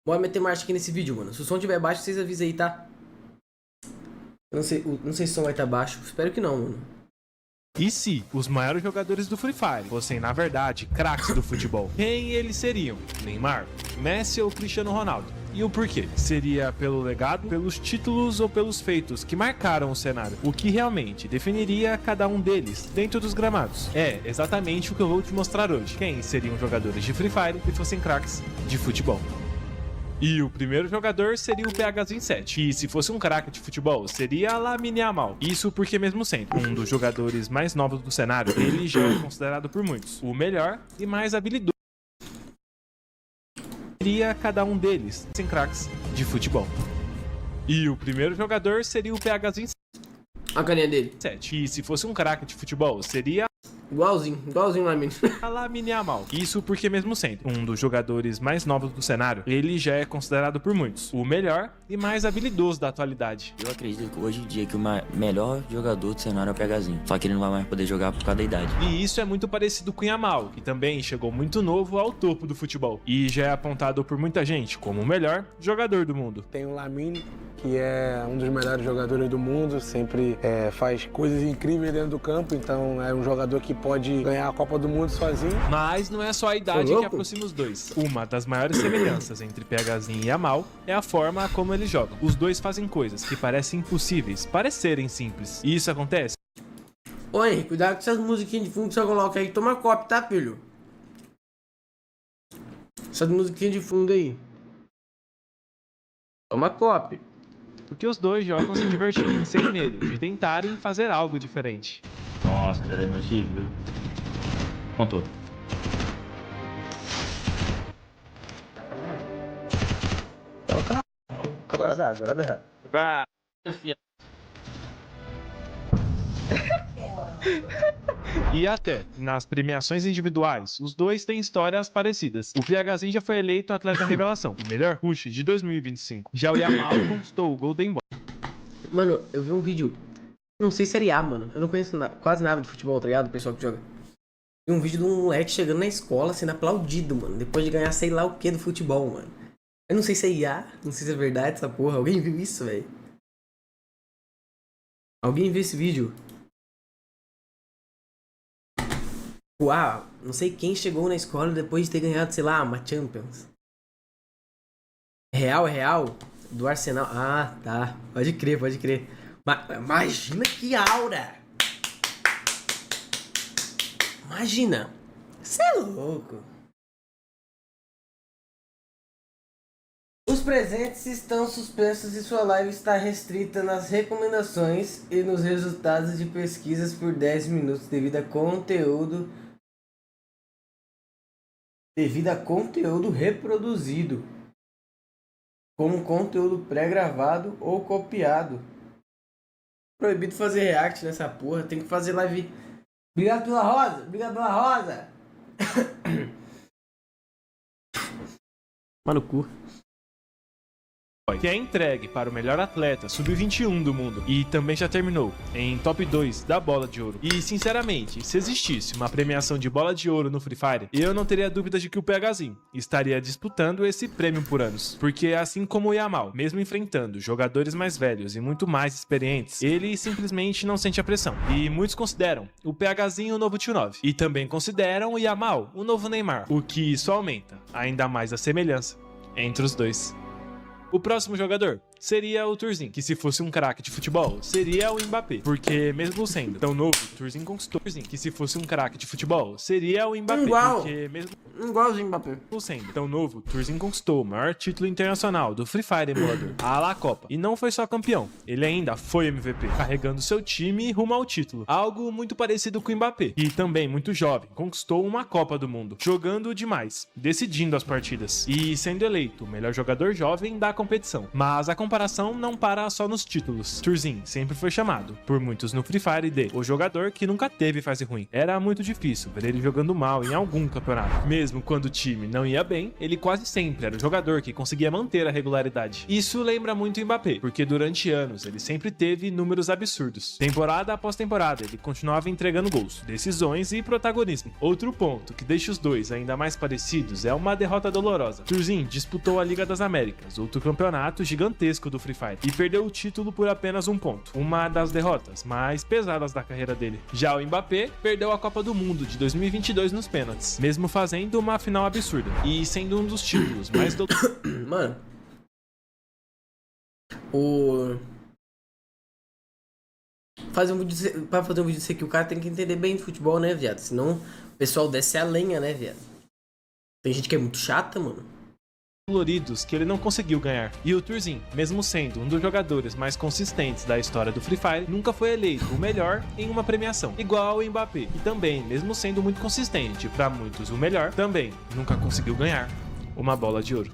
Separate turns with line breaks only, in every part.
Bora meter marcha aqui nesse vídeo, mano. Se o som estiver baixo, vocês avisam aí, tá? Eu não sei se o som vai estar baixo. Espero que não, mano.
E se os maiores jogadores do Free Fire fossem, na verdade, craques do futebol? Quem eles seriam? Neymar, Messi ou Cristiano Ronaldo? E o porquê? Seria pelo legado, pelos títulos ou pelos feitos que marcaram o cenário? O que realmente definiria cada um deles dentro dos gramados? É exatamente o que eu vou te mostrar hoje. Quem seriam jogadores de Free Fire se fossem craques de futebol? E o primeiro jogador seria o PHZ7, e se fosse um craque de futebol, seria a Lamine Yamal. Isso porque mesmo sendo um dos jogadores mais novos do cenário, ele já é considerado por muitos o melhor e mais habilidoso. Seria cada um deles sem craques de futebol. E o primeiro jogador seria o PHZ7,
A carinha dele.
e se fosse um craque de futebol, seria
Igualzinho Lamine.
a Lamine Yamal. Isso porque mesmo sendo um dos jogadores mais novos do cenário, ele já é considerado por muitos o melhor e mais habilidoso da atualidade.
Eu acredito que hoje em dia que o melhor jogador do cenário é o PHzinho. Só que ele não vai mais poder jogar por causa da idade.
E isso é muito parecido com o Yamal, que também chegou muito novo ao topo do futebol. E já é apontado por muita gente como o melhor jogador do mundo.
Tem o Lamine, que é um dos melhores jogadores do mundo, sempre faz coisas incríveis dentro do campo, então é um jogador que pode ganhar a Copa do Mundo sozinho.
Mas não é só a idade que aproxima os dois. Uma das maiores semelhanças entre PHzinho e Yamal é a forma como eles jogam. Os dois fazem coisas que parecem impossíveis, parecerem simples. E isso acontece.
Ô Henrique, cuidado com essas musiquinhas de fundo que você coloca aí. Toma copo, tá, filho? Essas musiquinhas de fundo aí. Toma copo.
Porque os dois jogam se divertindo, sem medo de tentarem fazer algo diferente.
Nossa, já é meu chifre, viu? Contou. Agora dá.
E até nas premiações individuais, os dois têm histórias parecidas. O PHzinho já foi eleito atleta revelação, o melhor rush de 2025. Já o Yamal conquistou o Golden Boy.
Mano, eu vi um vídeo. Não sei se era mano. Eu não conheço quase nada de futebol, tá ligado? O pessoal que joga. Vi um vídeo de um moleque chegando na escola sendo aplaudido, mano. Depois de ganhar sei lá o que do futebol, mano. Eu não sei se é IA, não sei se é verdade essa porra. Alguém viu isso, velho? Alguém viu esse vídeo? Uau, não sei quem chegou na escola depois de ter ganhado, sei lá, uma Champions. É real? Do Arsenal. Ah, tá. Pode crer. Imagina que aura! Imagina! Você é louco! Os presentes estão suspensos e sua live está restrita nas recomendações e nos resultados de pesquisas por 10 minutos devido a conteúdo reproduzido, como conteúdo pré-gravado ou copiado. Proibido fazer react nessa porra, tem que fazer live. Obrigado pela rosa! Mano, cu.
Que é entregue para o melhor atleta sub-21 do mundo e também já terminou em top 2 da Bola de Ouro. E sinceramente, se existisse uma premiação de Bola de Ouro no Free Fire, eu não teria dúvida de que o PHzinho estaria disputando esse prêmio por anos. Porque assim como o Yamal, mesmo enfrentando jogadores mais velhos e muito mais experientes, ele simplesmente não sente a pressão. E muitos consideram o PHzinho o novo Tio 9. E também consideram o Yamal o novo Neymar, o que só aumenta ainda mais a semelhança entre os dois. O próximo jogador seria o Turzinho, que se fosse um craque de futebol, seria o Mbappé, porque mesmo sendo tão novo, o Turzinho conquistou. Que se fosse um craque de futebol, seria o Mbappé, porque mesmo
Igualzinho Mbappé.
sendo tão novo, o Turzinho conquistou o maior título internacional do Free Fire emulador, a La Copa. E não foi só campeão, ele ainda foi MVP, carregando seu time rumo ao título, algo muito parecido com o Mbappé. E também muito jovem, conquistou uma Copa do Mundo, jogando demais, decidindo as partidas e sendo eleito o melhor jogador jovem da competição. Mas a comparação não para só nos títulos. Turzin sempre foi chamado, por muitos no Free Fire, de o jogador que nunca teve fase ruim. Era muito difícil ver ele jogando mal em algum campeonato. Mesmo quando o time não ia bem, ele quase sempre era o jogador que conseguia manter a regularidade. Isso lembra muito o Mbappé, porque durante anos ele sempre teve números absurdos. Temporada após temporada, ele continuava entregando gols, decisões e protagonismo. Outro ponto que deixa os dois ainda mais parecidos é uma derrota dolorosa. Turzin disputou a Liga das Américas, outro campeonato gigantesco do Free Fire, e perdeu o título por apenas um ponto, uma das derrotas mais pesadas da carreira dele. Já o Mbappé perdeu a Copa do Mundo de 2022 nos pênaltis, mesmo fazendo uma final absurda, e sendo um dos títulos mais
Mano, pra fazer um vídeo desse aqui, o cara tem que entender bem de futebol, né, viado? Senão o pessoal desce a lenha, né, viado? Tem gente que é muito chata, mano.
doloridos que ele não conseguiu ganhar. E o Turzin, mesmo sendo um dos jogadores mais consistentes da história do Free Fire, nunca foi eleito o melhor em uma premiação, igual ao Mbappé. E também, mesmo sendo muito consistente, para muitos o melhor, também nunca conseguiu ganhar uma bola de ouro.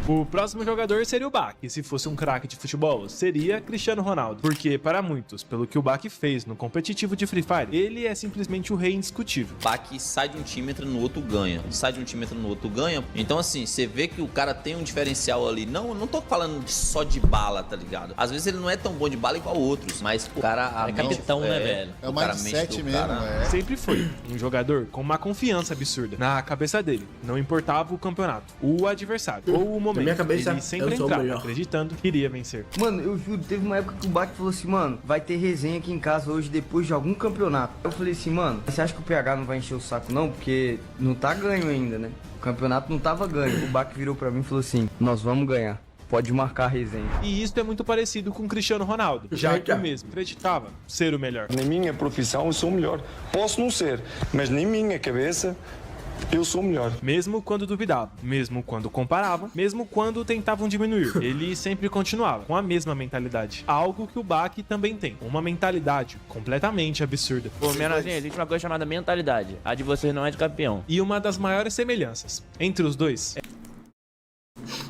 O próximo jogador seria o Bak, e se fosse um craque de futebol, seria Cristiano Ronaldo, porque para muitos, pelo que o Bak fez no competitivo de Free Fire, ele é simplesmente o rei indiscutível.
O Bak sai de um time, entra no outro, ganha. Sai de um time, entra no outro, ganha. Então assim, você vê que o cara tem um diferencial ali. Não tô falando só de bala, tá ligado? Às vezes ele não é tão bom de bala igual outros, mas o cara...
É capitão, né, velho?
É o mindset mesmo, é.
Sempre foi um jogador com uma confiança absurda na cabeça dele. Não importava o campeonato, o adversário ou o momento.
Na minha cabeça,
ele sempre
eu sou o
entrava
melhor.
acreditando que iria vencer.
Mano, eu juro, teve uma época que o Bak falou assim, mano, vai ter resenha aqui em casa hoje depois de algum campeonato. Eu falei assim, mano, você acha que o PH não vai encher o saco não? Porque não tá ganho ainda, né? O campeonato não tava ganho. O Bak virou pra mim e falou assim, nós vamos ganhar. Pode marcar a resenha.
E isso é muito parecido com o Cristiano Ronaldo, já que o mesmo acreditava ser o melhor.
Na minha profissão eu sou o melhor. Posso não ser, mas na minha cabeça eu sou o melhor.
Mesmo quando duvidavam, mesmo quando comparavam, mesmo quando tentavam diminuir, ele sempre continuava com a mesma mentalidade. Algo que o Bak também tem, uma mentalidade completamente absurda.
Pô, menorzinho, existe uma coisa chamada mentalidade. A de vocês não é de campeão.
E uma das maiores semelhanças entre os dois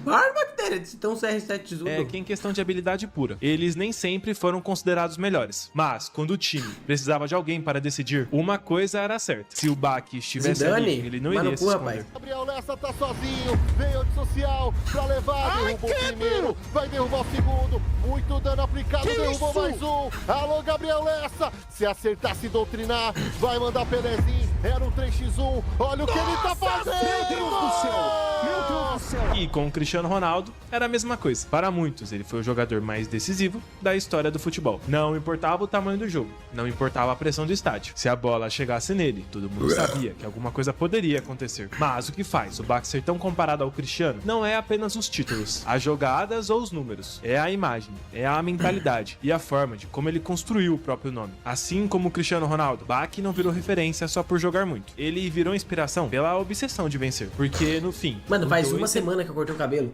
Para, bactéria, então CR7 tesouro.
é que em questão de habilidade pura, eles nem sempre foram considerados melhores. Mas, quando o time precisava de alguém para decidir, uma coisa era certa. Se o Bak estivesse
Zidane,
ali, ele não iria se esconder.
Gabriel Lessa tá sozinho, veio de social pra levar, derrubou o primeiro, vai derrubar o segundo, muito dano aplicado, derrubou mais um. Alô, Gabriel Lessa, se acertar, se doutrinar, vai mandar Pelezinho, era um 3x1, olha o que ele tá fazendo! Meu Deus do céu, meu Deus do céu!
E com o Cristiano Ronaldo, era a mesma coisa. Para muitos, ele foi o jogador mais decisivo da história do futebol. Não importava o tamanho do jogo, não importava a pressão do estádio. Se a bola chegasse nele, todo mundo sabia que alguma coisa poderia acontecer. Mas o que faz o Bak ser tão comparado ao Cristiano não é apenas os títulos, as jogadas ou os números. É a imagem, é a mentalidade e a forma de como ele construiu o próprio nome. Assim como o Cristiano Ronaldo, Bak não virou referência só por jogar muito. Ele virou inspiração pela obsessão de vencer. Porque, no fim...
Mano, faz uma
dois
semana que eu cortei o cabelo.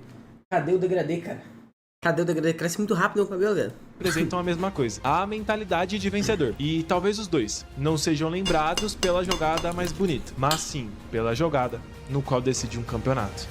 Cadê o degradê, cara? Cadê o degradê? Cresce muito rápido o cabelo, velho.
representam a mesma coisa, a mentalidade de vencedor. E talvez os dois não sejam lembrados pela jogada mais bonita, mas sim pela jogada no qual decidiu um campeonato.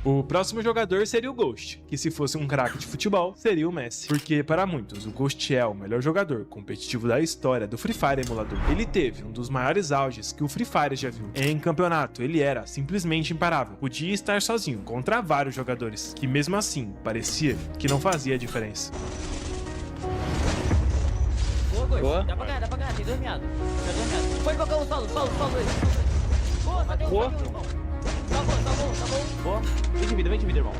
O próximo jogador seria o Ghost, que se fosse um craque de futebol, seria o Messi. Porque para muitos, o Ghost é o melhor jogador competitivo da história do Free Fire emulador. Ele teve um dos maiores auges que o Free Fire já viu. Em campeonato, ele era simplesmente imparável. Podia estar sozinho contra vários jogadores, que mesmo assim, parecia que não fazia diferença.
Boa, Ghost. Dá pra ganhar, tem 2 meados. Pode colocar o solo ele. Boa, só tem um solo, irmão. Tá bom. Boa. Vem de vida, irmão.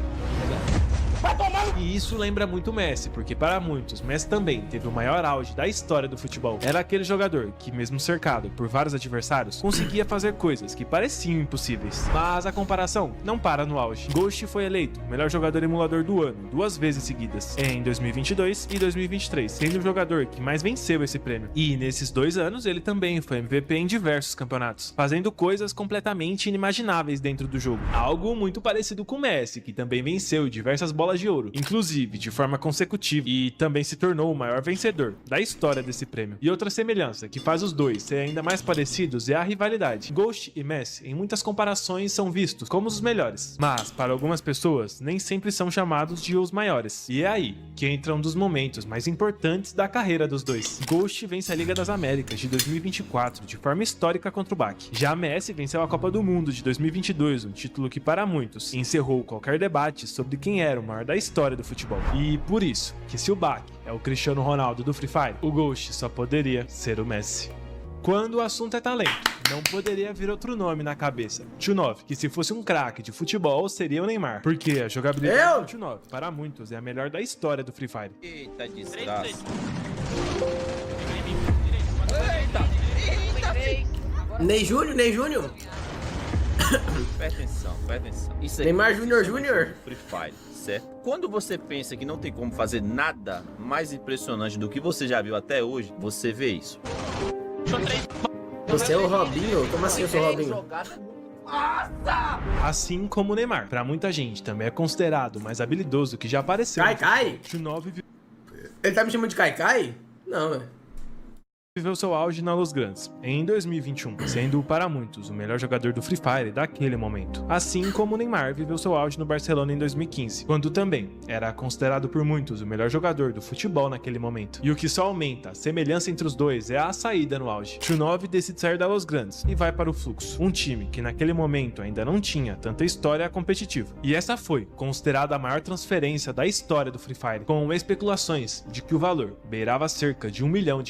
E isso lembra muito o Messi, porque para muitos, Messi também teve o maior auge da história do futebol. Era aquele jogador que, mesmo cercado por vários adversários, conseguia fazer coisas que pareciam impossíveis. Mas a comparação não para no auge. Ghost foi eleito o melhor jogador emulador do ano 2 vezes seguidas, em 2022 e 2023, sendo o jogador que mais venceu esse prêmio. E nesses 2 anos, ele também foi MVP em diversos campeonatos, fazendo coisas completamente inimagináveis dentro do jogo. Algo muito parecido com o Messi, que também venceu diversas bolas bola de ouro, inclusive de forma consecutiva, e também se tornou o maior vencedor da história desse prêmio. E outra semelhança que faz os dois serem ainda mais parecidos é a rivalidade. Ghost e Messi, em muitas comparações, são vistos como os melhores, mas para algumas pessoas nem sempre são chamados de os maiores. E é aí que entra um dos momentos mais importantes da carreira dos dois. Ghost vence a Liga das Américas de 2024 de forma histórica contra o BAC. Já Messi venceu a Copa do Mundo de 2022, um título que para muitos encerrou qualquer debate sobre quem era o maior da história do futebol. E por isso que se o BAC é o Cristiano Ronaldo do Free Fire, o Ghost só poderia ser o Messi. Quando o assunto é talento, não poderia vir outro nome na cabeça. Tchunov, que se fosse um craque de futebol, seria o Neymar. Porque a jogabilidade do Tchunov, para muitos, é a melhor da história do Free Fire.
Eita desgraça.
Ney Júnior.
Presta atenção, presta atenção. Isso aí
Neymar
é
Júnior.
Free Fire, certo? Quando você pensa que não tem como fazer nada mais impressionante do que você já viu até hoje, você vê isso.
Você é o Robinho? Como assim eu sou o Robinho?
Assim como o Neymar, pra muita gente, também é considerado o mais habilidoso que já apareceu.
Kai?
Tchunov
Ele tá me chamando de Kai? Não, velho.
viveu seu auge na Los Grandes em 2021, sendo para muitos o melhor jogador do Free Fire daquele momento. Assim como o Neymar viveu seu auge no Barcelona em 2015, quando também era considerado por muitos o melhor jogador do futebol naquele momento. E o que só aumenta a semelhança entre os dois é a saída no auge. Tchunov decide sair da Los Grandes e vai para o Fluxo, um time que naquele momento ainda não tinha tanta história competitiva. E essa foi considerada a maior transferência da história do Free Fire, com especulações de que o valor beirava cerca de R$1 milhão.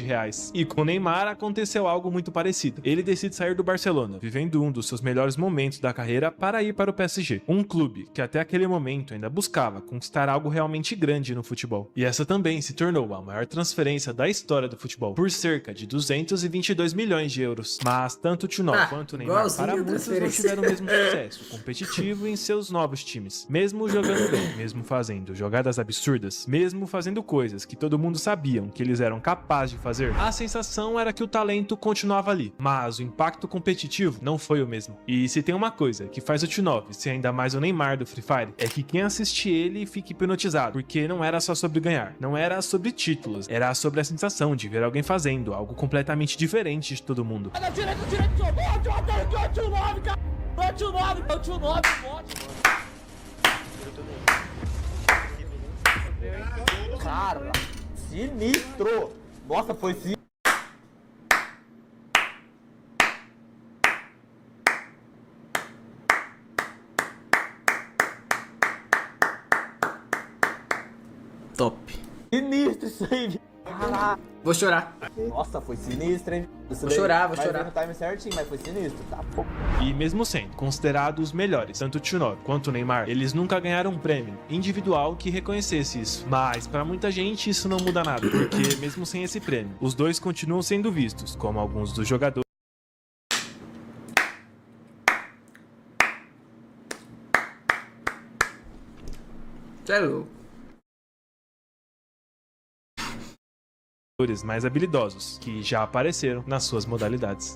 E com o Neymar aconteceu algo muito parecido. Ele decide sair do Barcelona, vivendo um dos seus melhores momentos da carreira, para ir para o PSG, um clube que até aquele momento ainda buscava conquistar algo realmente grande no futebol. E essa também se tornou a maior transferência da história do futebol, por cerca de 222 milhões de euros. Mas tanto o Tchunov quanto o Neymar, para muitos, não tiveram o mesmo sucesso competitivo em seus novos times. Mesmo jogando bem, mesmo fazendo jogadas absurdas, mesmo fazendo coisas que todo mundo sabiam que eles eram capazes de fazer, a sensação era que o talento continuava ali, mas o impacto competitivo não foi o mesmo. E se tem uma coisa que faz o Tchunov ser ainda mais o Neymar do Free Fire, é que quem assiste ele fica hipnotizado, porque não era só sobre ganhar, não era sobre títulos, era sobre a sensação de ver alguém fazendo algo completamente diferente de todo mundo.
Cara, sinistro! Nossa, foi sinistro!
Top.
Sinistro isso aí, caraca.
Vou chorar.
Nossa, foi sinistro, hein?
Vou chorar.
Vai ver no time certinho, mas foi sinistro, tá? Pô.
E mesmo sendo considerados os melhores, tanto o Tchunov quanto o Neymar, eles nunca ganharam um prêmio individual que reconhecesse isso. Mas para muita gente isso não muda nada, porque mesmo sem esse prêmio, os dois continuam sendo vistos como alguns dos jogadores
Você é louco.
mais habilidosos que já apareceram nas suas modalidades.